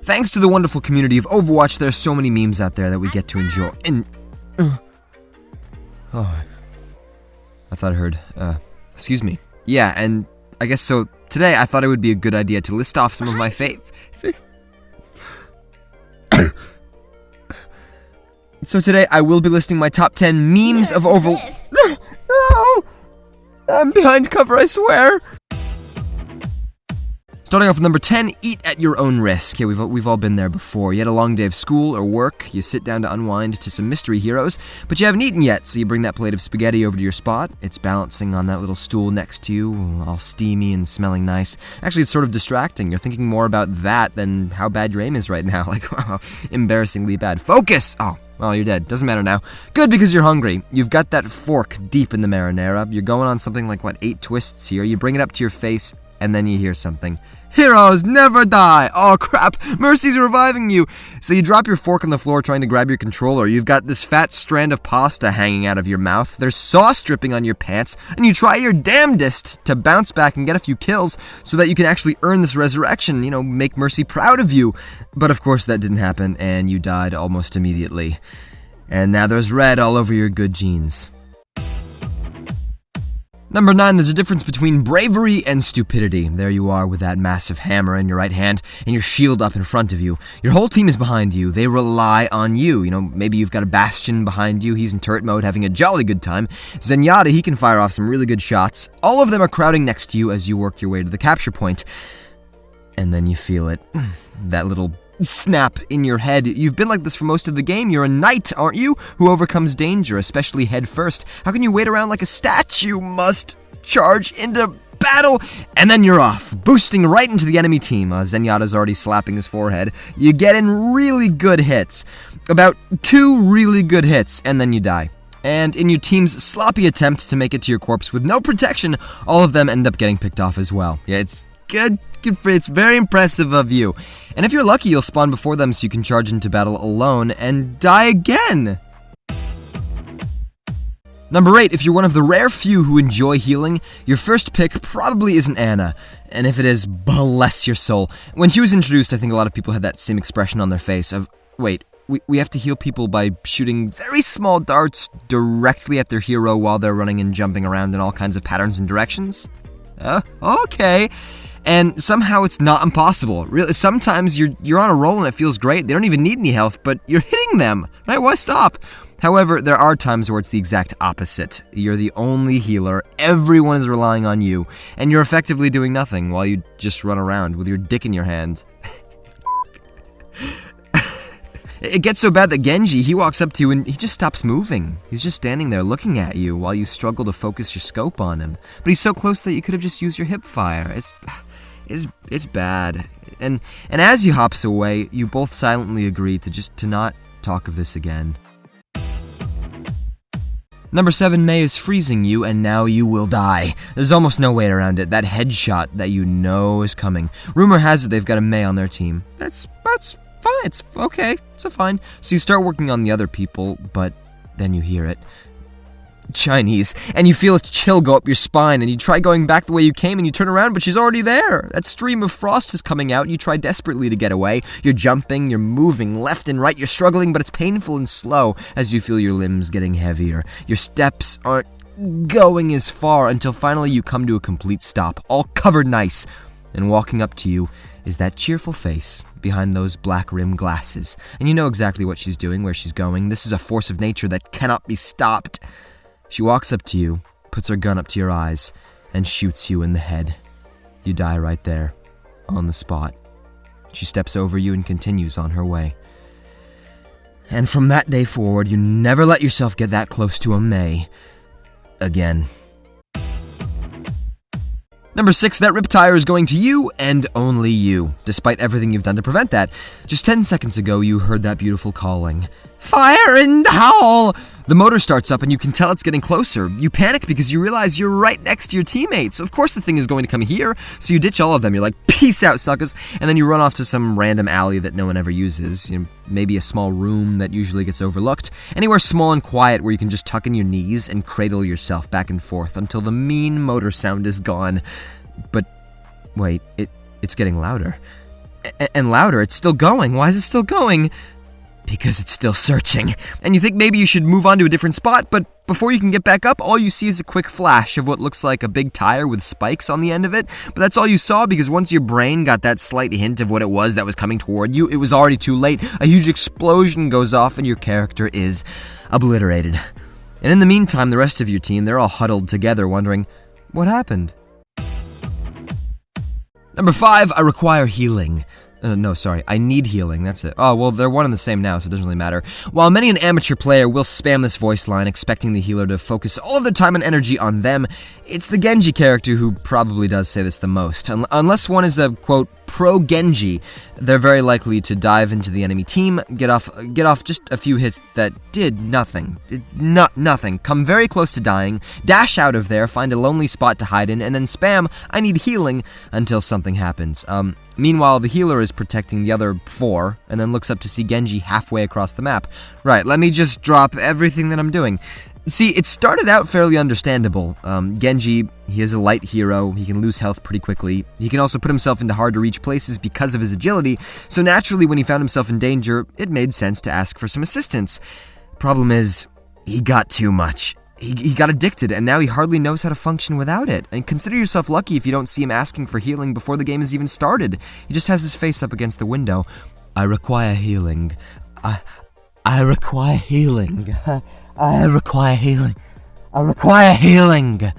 Thanks to the wonderful community of Overwatch, there's so many memes out there that we get to enjoy. And oh, I thought I heard, excuse me. Yeah, and I guess so today I thought it would be a good idea to list off some of my So today I will be listing my top 10 memes of Overwatch. No! I'm behind cover, I swear. Starting off with number 10, eat at your own risk. Yeah, we've all been there before. You had a long day of school or work, you sit down to unwind to some mystery heroes, but you haven't eaten yet, so you bring that plate of spaghetti over to your spot. It's balancing on that little stool next to you, all steamy and smelling nice. Actually, it's sort of distracting. You're thinking more about that than how bad your aim is right now. Like, wow, embarrassingly bad. Focus! Oh, well, you're dead. Doesn't matter now. Good, because you're hungry. You've got that fork deep in the marinara. You're going on something like, 8 twists here. You bring it up to your face, and then you hear something. Heroes never die! Oh crap, Mercy's reviving you! So you drop your fork on the floor trying to grab your controller. You've got this fat strand of pasta hanging out of your mouth. There's sauce dripping on your pants, and you try your damnedest to bounce back and get a few kills so that you can actually earn this resurrection, make Mercy proud of you. But of course that didn't happen, and you died almost immediately. And now there's red all over your good jeans. Number 9, there's a difference between bravery and stupidity. There you are with that massive hammer in your right hand and your shield up in front of you. Your whole team is behind you. They rely on you. Maybe you've got a Bastion behind you. He's in turret mode having a jolly good time. Zenyatta, he can fire off some really good shots. All of them are crowding next to you as you work your way to the capture point. And then you feel it. That little snap in your head. You've been like this for most of the game. You're a knight, aren't you? Who overcomes danger, especially head first. How can you wait around like a statue? You must charge into battle, and then you're off, boosting right into the enemy team. Zenyatta's already slapping his forehead. You get in really good hits. About 2 really good hits, and then you die. And in your team's sloppy attempt to make it to your corpse with no protection, all of them end up getting picked off as well. Yeah, it's good. It's very impressive of you. And if you're lucky, you'll spawn before them so you can charge into battle alone and die again. Number 8, if you're one of the rare few who enjoy healing, your first pick probably isn't Anna. And if it is, bless your soul. When she was introduced, I think a lot of people had that same expression on their face of, wait, we have to heal people by shooting very small darts directly at their hero while they're running and jumping around in all kinds of patterns and directions? Okay. And somehow it's not impossible. Really, sometimes you're on a roll and it feels great. They don't even need any health, but you're hitting them, right? Why stop? However, there are times where it's the exact opposite. You're the only healer, everyone is relying on you, and you're effectively doing nothing while you just run around with your dick in your hand. It gets so bad that Genji, he walks up to you and he just stops moving. He's just standing there looking at you while you struggle to focus your scope on him. But he's so close that you could have just used your hip fire. It's bad. And as he hops away, you both silently agree to not talk of this again. Number 7, Mei is freezing you, and now you will die. There's almost no way around it. That headshot that you know is coming. Rumor has it they've got a Mei on their team. That's fine. It's okay. It's fine. So you start working on the other people, but then you hear it. Chinese, and you feel a chill go up your spine, and you try going back the way you came, and you turn around, but she's already there. That stream of frost is coming out, and you try desperately to get away. You're jumping, you're moving left and right, you're struggling, but it's painful and slow as you feel your limbs getting heavier. Your steps aren't going as far until finally you come to a complete stop, all covered in ice. And walking up to you is that cheerful face behind those black rimmed glasses. And you know exactly what she's doing, where she's going. This is a force of nature that cannot be stopped. She walks up to you, puts her gun up to your eyes, and shoots you in the head. You die right there, on the spot. She steps over you and continues on her way. And from that day forward, you never let yourself get that close to a Mei again. Number 6, that rip tire is going to you and only you, despite everything you've done to prevent that. Just 10 seconds ago, you heard that beautiful calling. Fire in the hole! The motor starts up and you can tell it's getting closer. You panic because you realize you're right next to your teammates. Of course the thing is going to come here, so you ditch all of them. You're like, peace out, suckers. And then you run off to some random alley that no one ever uses. Maybe a small room that usually gets overlooked. Anywhere small and quiet where you can just tuck in your knees and cradle yourself back and forth until the mean motor sound is gone. But wait, it's getting louder. And louder, it's still going. Why is it still going? Because it's still searching. And you think maybe you should move on to a different spot, but before you can get back up, all you see is a quick flash of what looks like a big tire with spikes on the end of it. But that's all you saw, because once your brain got that slight hint of what it was that was coming toward you, it was already too late. A huge explosion goes off and your character is obliterated. And in the meantime, the rest of your team, they're all huddled together wondering, what happened? Number 5, I require healing. I need healing, that's it. Oh, well, they're one and the same now, so it doesn't really matter. While many an amateur player will spam this voice line, expecting the healer to focus all of their time and energy on them, it's the Genji character who probably does say this the most. Unless one is a, quote, pro-Genji, they're very likely to dive into the enemy team, get off just a few hits that did nothing. Nothing. Come very close to dying, dash out of there, find a lonely spot to hide in, and then spam, I need healing, until something happens. Meanwhile, the healer is protecting the other 4, and then looks up to see Genji halfway across the map. Right, let me just drop everything that I'm doing. See, it started out fairly understandable. Genji, he is a light hero, he can lose health pretty quickly. He can also put himself into hard-to-reach places because of his agility, so naturally when he found himself in danger, it made sense to ask for some assistance. Problem is, he got too much. He got addicted, and now he hardly knows how to function without it. And consider yourself lucky if you don't see him asking for healing before the game has even started. He just has his face up against the window. I require healing. I require healing. I require healing. I require healing.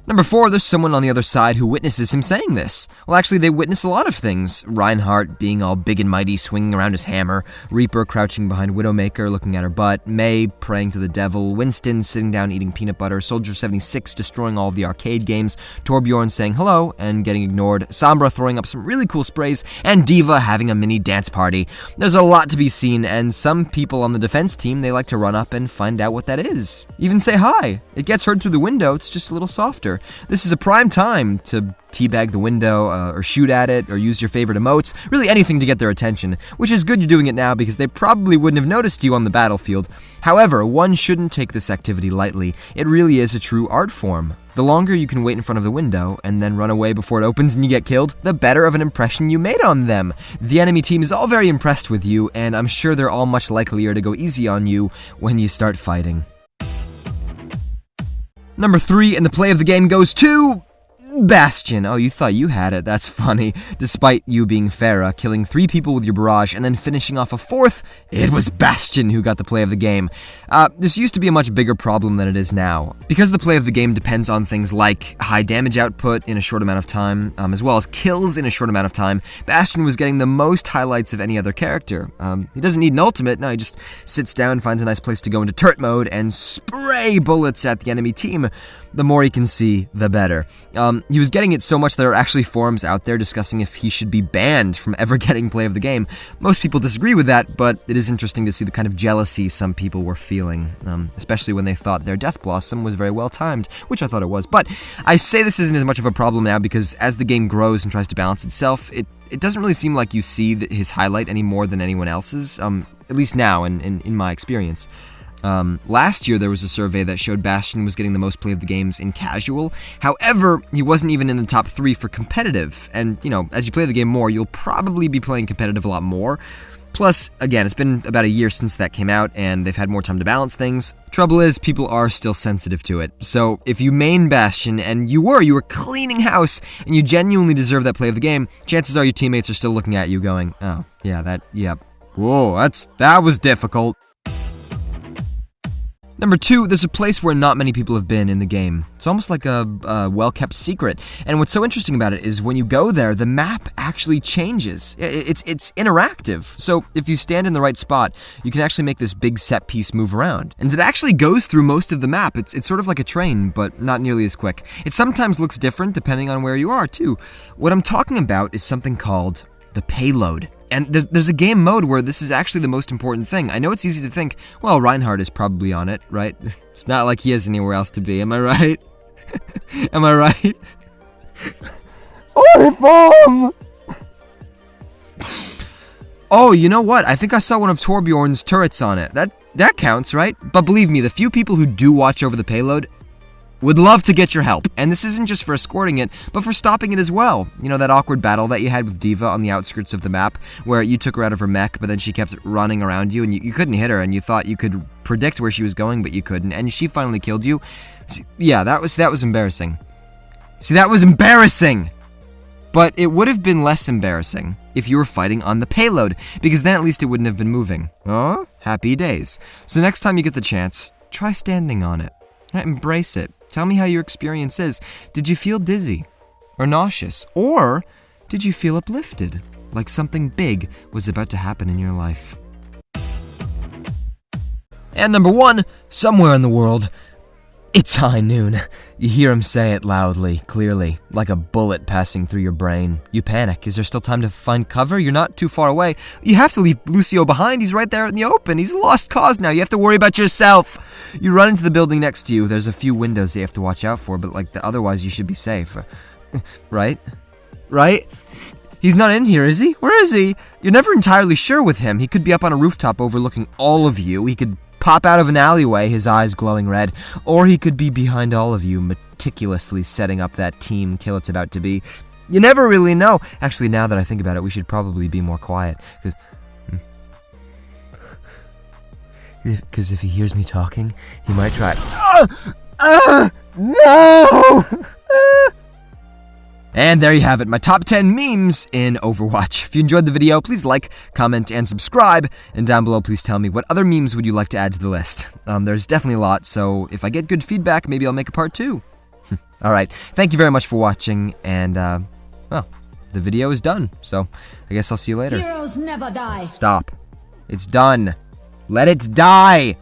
Number 4, there's someone on the other side who witnesses him saying this. Well, actually, they witness a lot of things. Reinhardt being all big and mighty, swinging around his hammer. Reaper crouching behind Widowmaker, looking at her butt. Mei praying to the devil. Winston sitting down eating peanut butter. Soldier 76 destroying all of the arcade games. Torbjorn saying hello and getting ignored. Sombra throwing up some really cool sprays. And Diva having a mini dance party. There's a lot to be seen, and some people on the defense team, they like to run up and find out what that is. Even say hi. It gets heard through the window, it's just a little softer. This is a prime time to teabag the window, or shoot at it, or use your favorite emotes, really anything to get their attention, which is good you're doing it now because they probably wouldn't have noticed you on the battlefield. However, one shouldn't take this activity lightly. It really is a true art form. The longer you can wait in front of the window and then run away before it opens and you get killed, the better of an impression you made on them. The enemy team is all very impressed with you, and I'm sure they're all much likelier to go easy on you when you start fighting. Number 3, and the play of the game goes to Bastion. Oh, you thought you had it. That's funny. Despite you being Pharah, killing 3 people with your barrage and then finishing off a 4th, it was Bastion who got the play of the game. This used to be a much bigger problem than it is now. Because the play of the game depends on things like high damage output in a short amount of time, as well as kills in a short amount of time, Bastion was getting the most highlights of any other character. He doesn't need an ultimate, no, he just sits down, finds a nice place to go into turret mode, and spray bullets at the enemy team. The more he can see, the better. He was getting it so much there are actually forums out there discussing if he should be banned from ever getting play of the game. Most people disagree with that, but it is interesting to see the kind of jealousy some people were feeling, especially when they thought their Death Blossom was very well timed, which I thought it was. But I say this isn't as much of a problem now because as the game grows and tries to balance itself, it doesn't really seem like you see his highlight any more than anyone else's, at least now in my experience. Last year there was a survey that showed Bastion was getting the most play of the games in casual. However, he wasn't even in the top 3 for competitive. And, as you play the game more, you'll probably be playing competitive a lot more. Plus, again, it's been about a year since that came out, and they've had more time to balance things. Trouble is, people are still sensitive to it. So, if you main Bastion, and you were cleaning house, and you genuinely deserve that play of the game, chances are your teammates are still looking at you going, oh, yeah, whoa, that was difficult. Number 2, there's a place where not many people have been in the game. It's almost like a well-kept secret. And what's so interesting about it is when you go there, the map actually changes. It's interactive. So if you stand in the right spot, you can actually make this big set piece move around. And it actually goes through most of the map. It's sort of like a train, but not nearly as quick. It sometimes looks different depending on where you are, too. What I'm talking about is something called the payload. And there's a game mode where this is actually the most important thing. I know it's easy to think, well, Reinhardt is probably on it, right? It's not like he has anywhere else to be, am I right? Am I right? Oh, you know what? I think I saw one of Torbjorn's turrets on it. That counts, right? But believe me, the few people who do watch over the payload, Would love to get your help. And this isn't just for escorting it, but for stopping it as well. You know that awkward battle that you had with D.Va on the outskirts of the map, where you took her out of her mech, but then she kept running around you, and you couldn't hit her, and you thought you could predict where she was going, but you couldn't, and she finally killed you? See, yeah, that was embarrassing. See, that was embarrassing! But it would have been less embarrassing if you were fighting on the payload, because then at least it wouldn't have been moving. Oh, happy days. So next time you get the chance, try standing on it. Embrace it. Tell me how your experience is. Did you feel dizzy? Or nauseous? Or did you feel uplifted? Like something big was about to happen in your life? And number 1, somewhere in the world, it's high noon. You hear him say it loudly, clearly, like a bullet passing through your brain. You panic. Is there still time to find cover? You're not too far away. You have to leave Lucio behind. He's right there in the open. He's a lost cause now. You have to worry about yourself. You run into the building next to you. There's a few windows that you have to watch out for, but otherwise you should be safe. Right? Right? He's not in here, is he? Where is he? You're never entirely sure with him. He could be up on a rooftop overlooking all of you. He could pop out of an alleyway, his eyes glowing red, or he could be behind all of you, meticulously setting up that team kill it's about to be. You never really know. Actually, now that I think about it, we should probably be more quiet, because if he hears me talking, he might try. No! And there you have it, my top 10 memes in Overwatch. If you enjoyed the video, please like, comment, and subscribe. And down below, please tell me what other memes would you like to add to the list. There's definitely a lot, so if I get good feedback, maybe I'll make a part 2. Alright, thank you very much for watching, and, well, the video is done, so I guess I'll see you later. Heroes never die. Stop. It's done. Let it die!